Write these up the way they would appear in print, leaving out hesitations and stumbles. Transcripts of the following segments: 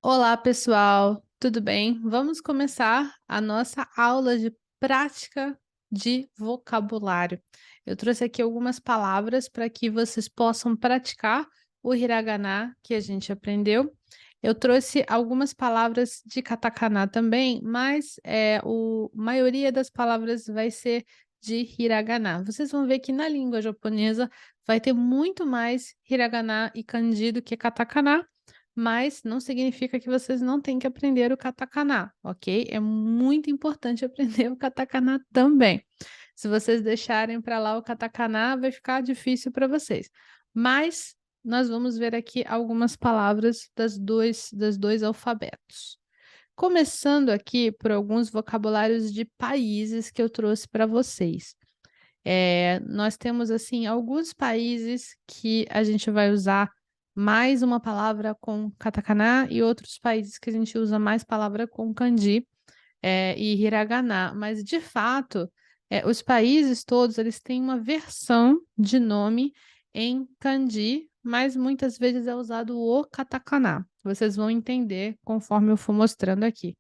Olá, pessoal, tudo bem? Vamos começar a nossa aula de prática de vocabulário. Eu trouxe aqui algumas palavras para que vocês possam praticar o hiragana que a gente aprendeu. Eu trouxe algumas palavras de katakana também, mas a maioria das palavras vai ser de hiragana. Vocês vão ver que na língua japonesa vai ter muito mais hiragana e kanji do que katakana, mas não significa que vocês não têm que aprender o katakana, ok? É muito importante aprender o katakana também. Se vocês deixarem para lá o katakana, vai ficar difícil para vocês. Mas nós vamos ver aqui algumas palavras das dois alfabetos. Começando aqui por alguns vocabulários de países que eu trouxe para vocês. Nós temos, assim, alguns países que a gente vai usar mais uma palavra com katakana e outros países que a gente usa mais palavra com kanji, e hiragana. Mas, de fato, os países todos, eles têm uma versão de nome em kanji, mas muitas vezes é usado o katakana. Vocês vão entender conforme eu for mostrando aqui.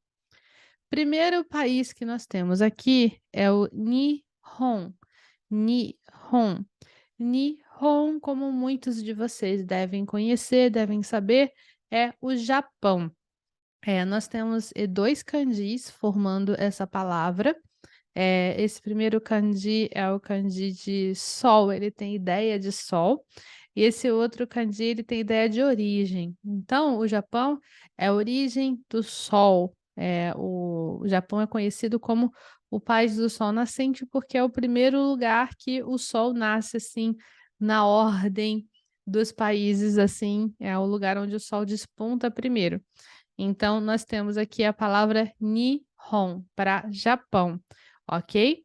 Primeiro país que nós temos aqui é o Nihon. Nihon. Nihon, como muitos de vocês devem conhecer, devem saber, é o Japão. Nós temos dois kanjis formando essa palavra. Esse primeiro kanji é o kanji de sol, ele tem ideia de sol, e esse outro kanji ele tem ideia de origem. Então, o Japão é a origem do sol. O Japão é conhecido como o país do sol nascente, porque é o primeiro lugar que o sol nasce, assim, na ordem dos países, assim, é o lugar onde o sol desponta primeiro. Então, nós temos aqui a palavra Nihon, para Japão, ok?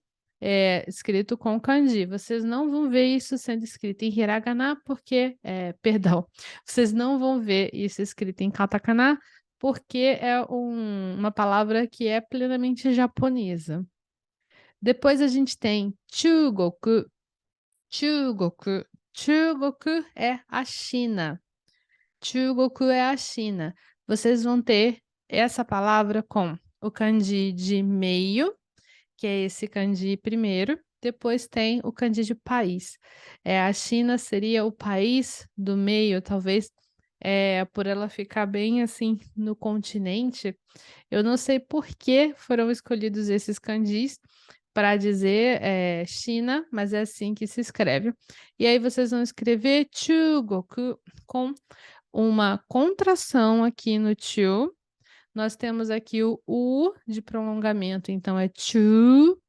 Escrito com kanji. Vocês não vão ver isso sendo escrito em hiragana, porque, perdão, vocês não vão ver isso escrito em katakana, porque é uma palavra que é plenamente japonesa. Depois a gente tem Chugoku. Chugoku. Chugoku é a China. Chugoku é a China. Vocês vão ter essa palavra com o kanji de meio, que é esse kanji primeiro. Depois tem o kanji de país. A China seria o país do meio, talvez por ela ficar bem assim no continente. Eu não sei por que foram escolhidos esses kanjis para dizer China, mas é assim que se escreve. E aí vocês vão escrever Chugoku com uma contração aqui no chu. Nós temos aqui o U de prolongamento, então é chu.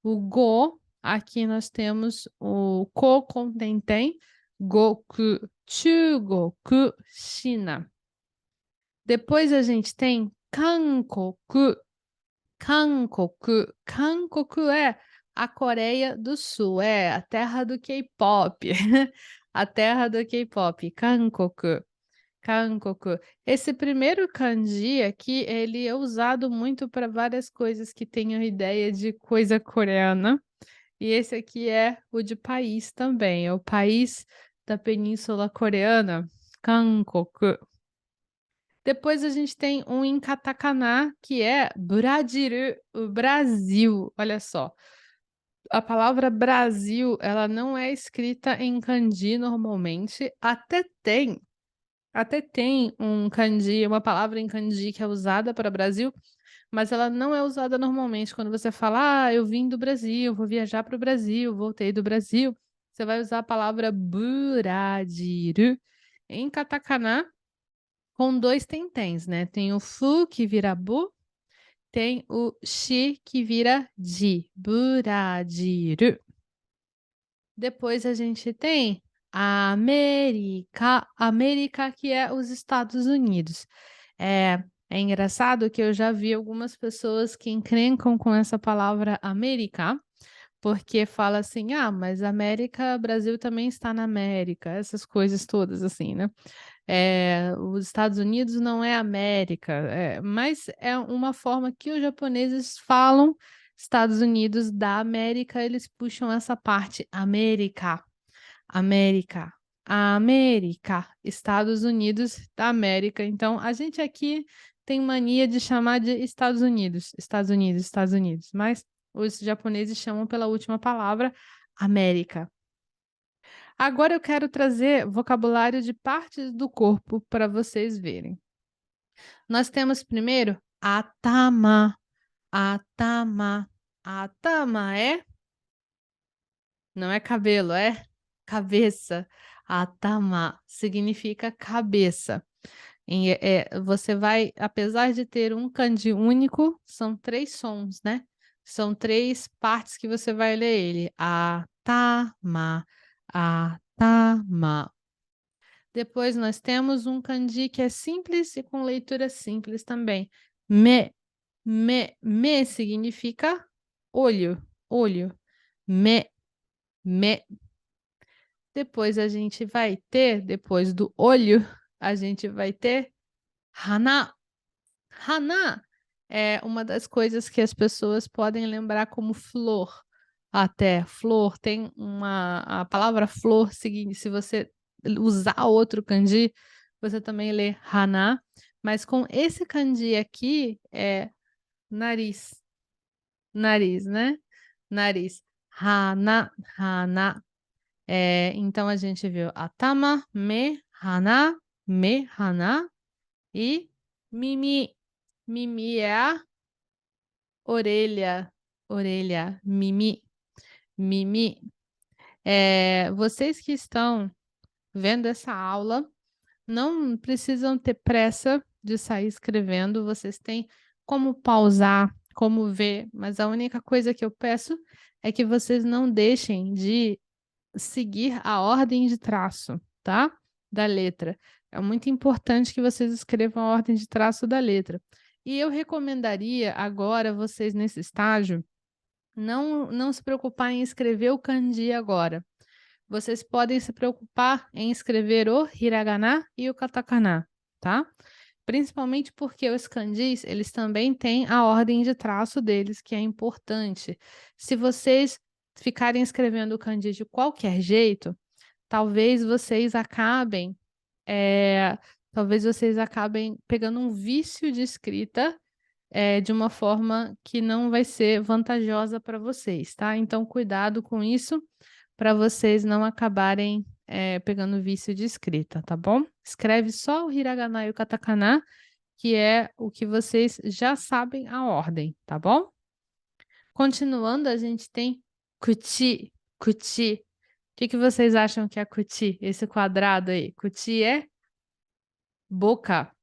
O go, aqui nós temos o ko com tentem, goku, chugoku, China. Depois a gente tem Kankoku. Kankoku. Kankoku é a Coreia do Sul, é a terra do K-pop. A terra do K-pop, Kankoku. Kankoku. Esse primeiro kanji aqui, ele é usado muito para várias coisas que tenham ideia de coisa coreana. E esse aqui é o de país também, é o país da Península Coreana, Kankoku. Depois a gente tem um em katakana, que é Brasil, o Brasil. Olha só, a palavra Brasil, ela não é escrita em kanji normalmente, até tem um kanji, uma palavra em kanji que é usada para Brasil, mas ela não é usada normalmente. Quando você fala, eu vim do Brasil, vou viajar para o Brasil, voltei do Brasil, você vai usar a palavra Burajiru em katakana com dois tentens, né? Tem o fu que vira bu, tem o shi que vira ji, Burajiru. Depois a gente tem a América, que é os Estados Unidos. É engraçado que eu já vi algumas pessoas que encrencam com essa palavra América, porque fala assim, mas América, Brasil também está na América, essas coisas todas assim, né? Os Estados Unidos não é América, mas é uma forma que os japoneses falam Estados Unidos da América, eles puxam essa parte, América, América, América, Estados Unidos da América. Então, a gente aqui tem mania de chamar de Estados Unidos, Estados Unidos, Estados Unidos, mas os japoneses chamam pela última palavra, América. Agora eu quero trazer vocabulário de partes do corpo para vocês verem. Nós temos primeiro atama. Atama. Atama é? Não é cabelo, é cabeça. Atama significa cabeça. Você vai, apesar de ter um kanji único, são 3 sons, né? São 3 partes que você vai ler ele. Atama, atama. Depois nós temos um kanji que é simples e com leitura simples também. Me significa olho, olho. Me. Depois a gente vai ter, depois do olho, a gente vai ter hana. Hana é uma das coisas que as pessoas podem lembrar como flor. Até flor tem a palavra flor seguinte, se você usar outro kanji, você também lê hana, mas com esse kanji aqui é nariz. Nariz, né? Nariz. Hana, hana. Então a gente viu atama, me, hana e mimi. Mimi é a orelha, orelha, mimi, mimi. Vocês que estão vendo essa aula, não precisam ter pressa de sair escrevendo, vocês têm como pausar, como ver, mas a única coisa que eu peço é que vocês não deixem de seguir a ordem de traço, tá? Da letra. É muito importante que vocês escrevam a ordem de traço da letra. E eu recomendaria agora vocês nesse estágio não se preocupar em escrever o kanji agora. Vocês podem se preocupar em escrever o hiragana e o katakana, tá? Principalmente porque os kanjis, eles também têm a ordem de traço deles, que é importante. Se vocês ficarem escrevendo o kanji de qualquer jeito, talvez vocês acabem pegando um vício de escrita de uma forma que não vai ser vantajosa para vocês, tá? Então, cuidado com isso para vocês não acabarem pegando vício de escrita, tá bom? Escreve só o hiragana e o katakana, que é o que vocês já sabem a ordem, tá bom? Continuando, a gente tem kuti, kuti. O que vocês acham que é kuti? Esse quadrado aí. Kuti é boca.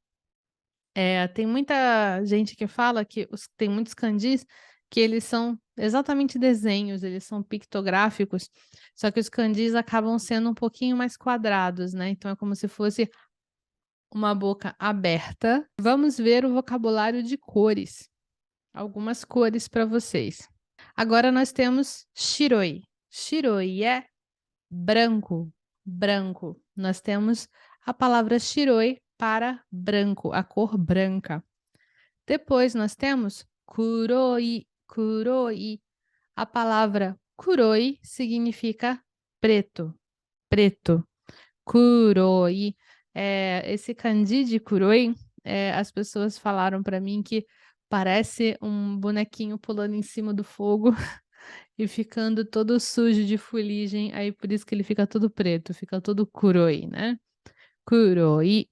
Tem muita gente que fala que tem muitos kanjis que eles são exatamente desenhos, eles são pictográficos, só que os kanjis acabam sendo um pouquinho mais quadrados, né? Então é como se fosse uma boca aberta. Vamos ver o vocabulário de cores. Algumas cores para vocês. Agora nós temos shiroi. Shiroi é branco, branco. Nós temos a palavra shiroi para branco, a cor branca. Depois nós temos kuroi, kuroi. A palavra kuroi significa preto, preto. Kuroi. Esse kanji de kuroi, as pessoas falaram para mim que parece um bonequinho pulando em cima do fogo e ficando todo sujo de fuligem, aí por isso que ele fica todo preto, fica todo kuroi, né? Kuroi.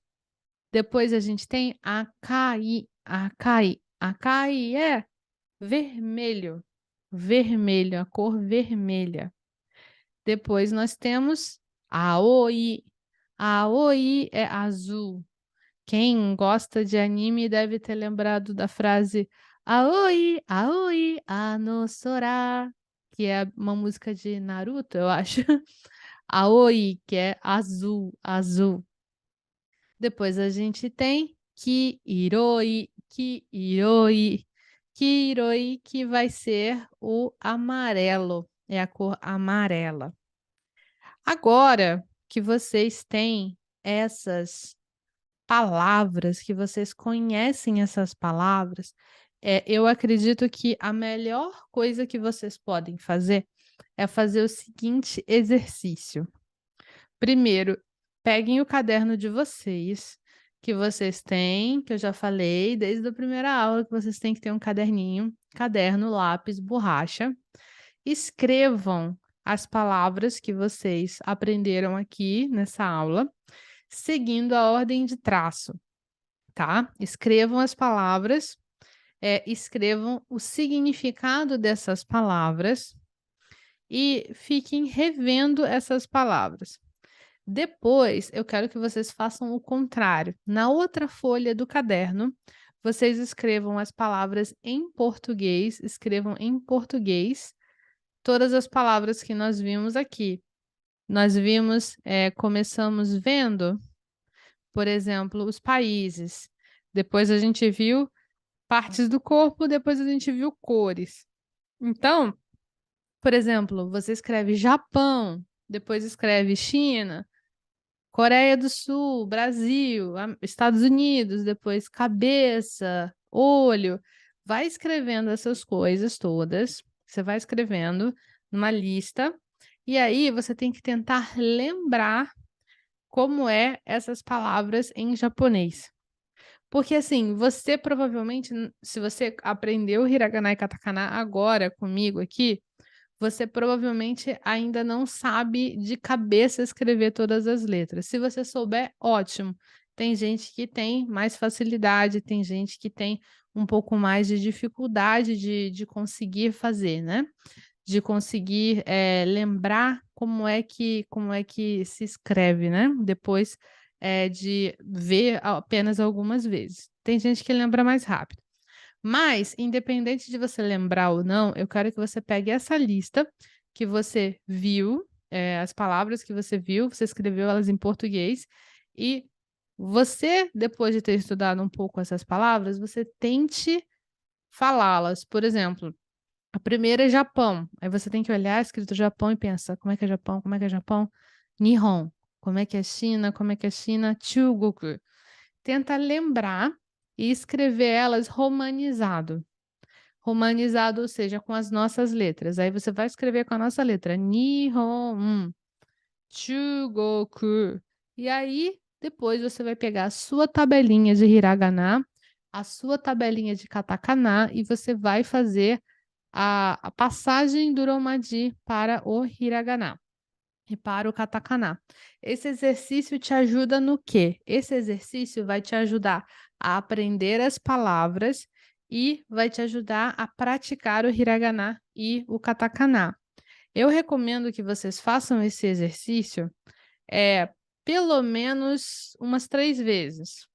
Depois a gente tem akai, akai. Akai é vermelho, vermelho, a cor vermelha. Depois nós temos aoi. Aoi é azul. Quem gosta de anime deve ter lembrado da frase Aoi, aoi, ano sora, que é uma música de Naruto, eu acho. Aoi, que é azul, azul. Depois a gente tem Kiroi, Kiroi, Kiroi, que vai ser o amarelo, é a cor amarela. Agora que vocês têm essas palavras, que vocês conhecem essas palavras, eu acredito que a melhor coisa que vocês podem fazer é fazer o seguinte exercício. Primeiro, peguem o caderno de vocês, que vocês têm, que eu já falei desde a primeira aula, que vocês têm que ter um caderninho, caderno, lápis, borracha. Escrevam as palavras que vocês aprenderam aqui nessa aula, seguindo a ordem de traço, tá? Escrevam as palavras, escrevam o significado dessas palavras e fiquem revendo essas palavras. Depois, eu quero que vocês façam o contrário. Na outra folha do caderno, vocês escrevam as palavras em português, escrevam em português todas as palavras que nós vimos aqui. Nós vimos, começamos vendo, por exemplo, os países. Depois a gente viu partes do corpo, depois a gente viu cores. Então, por exemplo, você escreve Japão, depois escreve China, Coreia do Sul, Brasil, Estados Unidos, depois cabeça, olho. Vai escrevendo essas coisas todas. Você vai escrevendo numa lista. E aí você tem que tentar lembrar como é essas palavras em japonês. Porque assim, você provavelmente, se você aprendeu hiragana e katakana agora comigo aqui, você provavelmente ainda não sabe de cabeça escrever todas as letras. Se você souber, ótimo. Tem gente que tem mais facilidade, tem gente que tem um pouco mais de dificuldade de conseguir fazer, né? De conseguir lembrar como é que se escreve, né? Depois de ver apenas algumas vezes. Tem gente que lembra mais rápido. Mas, independente de você lembrar ou não, eu quero que você pegue essa lista que você viu, as palavras que você viu, você escreveu elas em português, e você, depois de ter estudado um pouco essas palavras, você tente falá-las. Por exemplo, a primeira é Japão. Aí você tem que olhar escrito Japão e pensa, como é que é Japão? Como é que é Japão? Nihon. Como é que é China? Como é que é China? Chugoku. Tenta lembrar e escrever elas romanizado. Romanizado, ou seja, com as nossas letras. Aí você vai escrever com a nossa letra. Nihon, Chugoku. E aí, depois você vai pegar a sua tabelinha de hiragana, a sua tabelinha de katakana e você vai fazer a passagem do romaji para o hiragana e para o katakana. Esse exercício te ajuda no quê? Esse exercício vai te ajudar a aprender as palavras e vai te ajudar a praticar o hiragana e o katakana. Eu recomendo que vocês façam esse exercício pelo menos umas 3 vezes.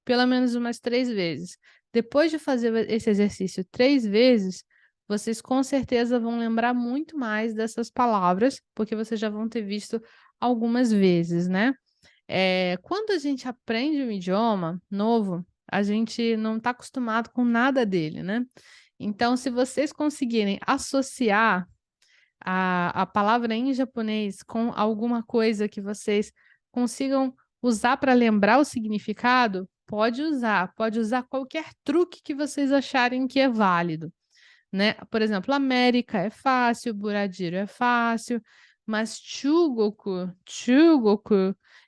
Pelo menos umas 3 vezes. Depois de fazer esse exercício 3 vezes, vocês com certeza vão lembrar muito mais dessas palavras, porque vocês já vão ter visto algumas vezes, né? Quando a gente aprende um idioma novo, a gente não está acostumado com nada dele, né? Então, se vocês conseguirem associar a palavra em japonês com alguma coisa que vocês consigam usar para lembrar o significado, pode usar qualquer truque que vocês acharem que é válido, né? Por exemplo, América é fácil, Buradiro é fácil, mas Chugoku,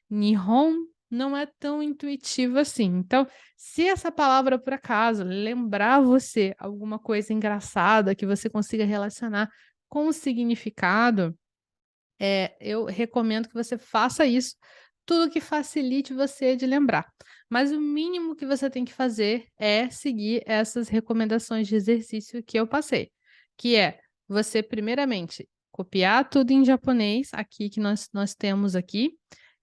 Nihon não é tão intuitivo assim. Então, se essa palavra, por acaso, lembrar você alguma coisa engraçada que você consiga relacionar com o significado, eu recomendo que você faça isso, tudo que facilite você de lembrar. Mas o mínimo que você tem que fazer é seguir essas recomendações de exercício que eu passei, que é você, primeiramente, copiar tudo em japonês, aqui que nós temos aqui,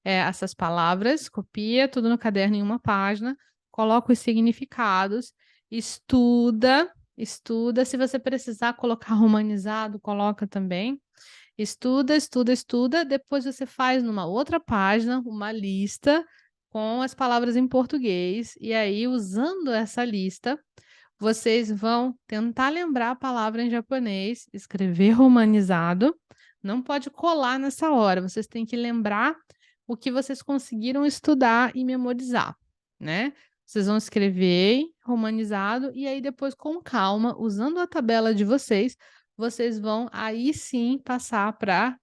essas palavras, copia tudo no caderno em uma página, coloca os significados, estuda, se você precisar colocar romanizado, coloca também. Estuda, depois você faz numa outra página uma lista com as palavras em português, e aí, usando essa lista, vocês vão tentar lembrar a palavra em japonês, escrever romanizado, não pode colar nessa hora, vocês têm que lembrar o que vocês conseguiram estudar e memorizar, né? Vocês vão escrever romanizado e aí depois, com calma, usando a tabela de vocês vão aí sim passar para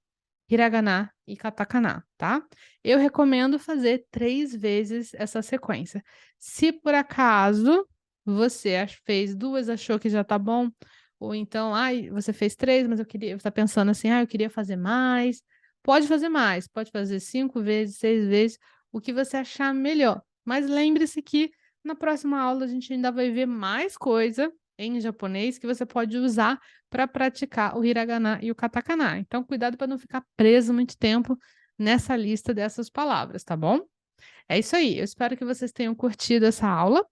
hiragana e katakana, tá? Eu recomendo fazer 3 vezes essa sequência. Se por acaso você fez 2, achou que já tá bom, ou então, ai, você fez 3, mas você tá pensando assim: "Ah, eu queria fazer mais", pode fazer mais, pode fazer 5 vezes, 6 vezes, o que você achar melhor. Mas lembre-se que na próxima aula a gente ainda vai ver mais coisa em japonês que você pode usar para praticar o hiragana e o katakana. Então, cuidado para não ficar preso muito tempo nessa lista dessas palavras, tá bom? É isso aí. Eu espero que vocês tenham curtido essa aula.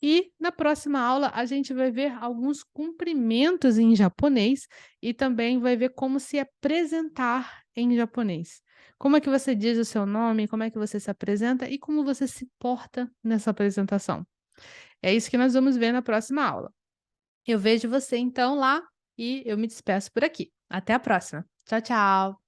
E na próxima aula a gente vai ver alguns cumprimentos em japonês e também vai ver como se apresentar em japonês. Como é que você diz o seu nome, como é que você se apresenta e como você se porta nessa apresentação. É isso que nós vamos ver na próxima aula. Eu vejo você então lá e eu me despeço por aqui. Até a próxima. Tchau, tchau.